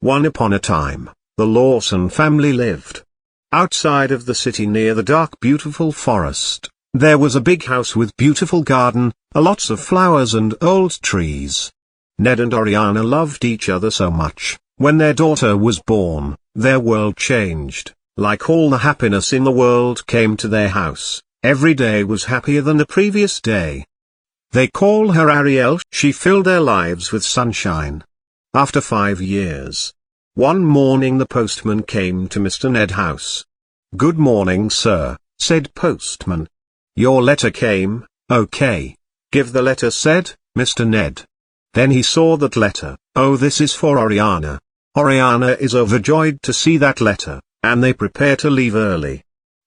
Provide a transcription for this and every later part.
One upon a time, the Lawson family lived outside of the city near the dark beautiful forest. There was a big house with beautiful garden, lots of flowers and old trees. Ned and Oriana loved each other so much. When their daughter was born, their world changed. Like all the happiness in the world came to their house. Every day was happier than the previous day. They call her Arielle. She filled their lives with sunshine. After 5 years, one morning the postman came to Mr. Ned's house. "Good morning, sir," said postman. "Your letter came." "Okay. Give the letter," said Mr. Ned. Then he saw that letter. "Oh, this is for Oriana." Oriana is overjoyed to see that letter, and they prepare to leave early.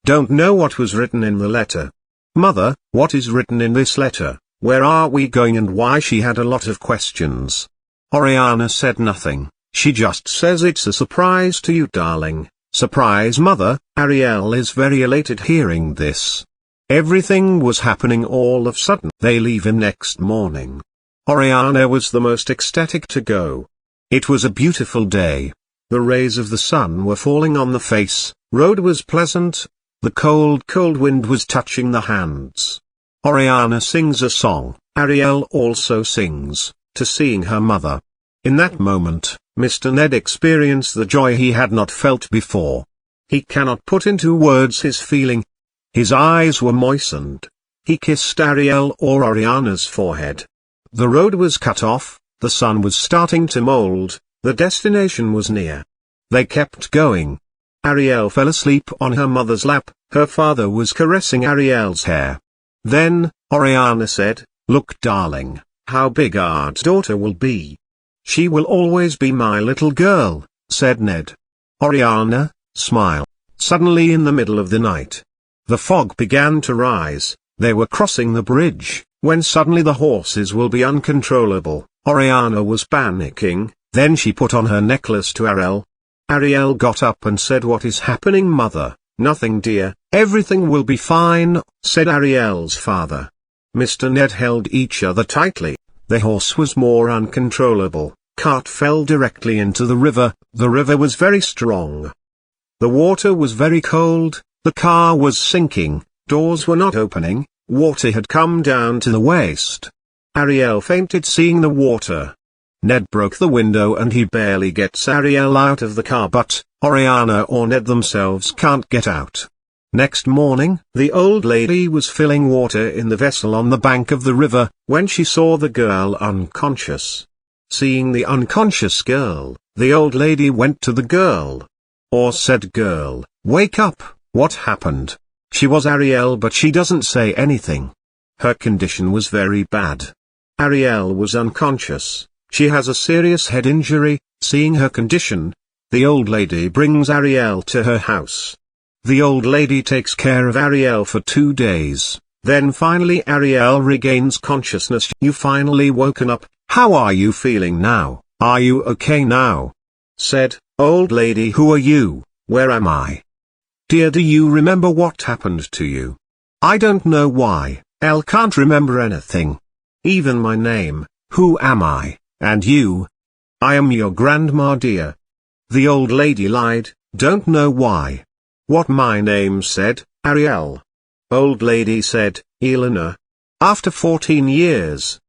Don't know what was written in the letter. "Mother, what is written in this letter? Where are we going and why?" She had a lot of questions. Oriana said nothing. She just says, "It's a surprise to you, darling." "Surprise, mother?" Arielle is very elated hearing this. Everything was happening all of a sudden. They leave him next morning. Oriana was the most ecstatic to go. It was a beautiful day. The rays of the sun were falling on the face, road was pleasant, the cold wind was touching the hands. Oriana sings a song, Arielle also sings, to seeing her mother. In that moment, Mr. Ned experienced the joy he had not felt before. He cannot put into words his feeling. His eyes were moistened. He kissed Arielle or Oriana's forehead. The road was cut off, the sun was starting to mold, the destination was near. They kept going. Arielle fell asleep on her mother's lap, her father was caressing Arielle's hair. Then, Oriana said, "Look, darling, how big our daughter will be." "She will always be my little girl," said Ned. Oriana, smile. Suddenly in the middle of the night, the fog began to rise. They were crossing the bridge, when suddenly the horses will be uncontrollable. Oriana was panicking, then she put on her necklace to Arielle. Arielle got up and said, "What is happening, mother?" "Nothing, dear, everything will be fine," said Arielle's father. Mr. Ned held each other tightly. The horse was more uncontrollable. Cart fell directly into the river was very strong. The water was very cold, the car was sinking, doors were not opening, water had come down to the waist. Arielle fainted seeing the water. Ned broke the window and he barely gets Arielle out of the car, but Oriana or Ned themselves can't get out. Next morning, the old lady was filling water in the vessel on the bank of the river, when she saw the girl unconscious. Seeing the unconscious girl, the old lady went to the girl. Or said, "Girl, wake up, what happened?" She was Arielle, but she doesn't say anything. Her condition was very bad. Arielle was unconscious, she has a serious head injury. Seeing her condition, the old lady brings Arielle to her house. The old lady takes care of Arielle for 2 days, then finally Arielle regains consciousness. "You finally woken up, how are you feeling now? Are you okay now?" Said, "Old lady, who are you, where am I?" "Dear, do you remember what happened to you?" "I don't know why, Elle can't remember anything. Even my name, who am I, and you?" "I am your grandma, dear." The old lady lied, "Don't know why." "What my name?" said Arielle. Old lady said, "Elena." After 14 years,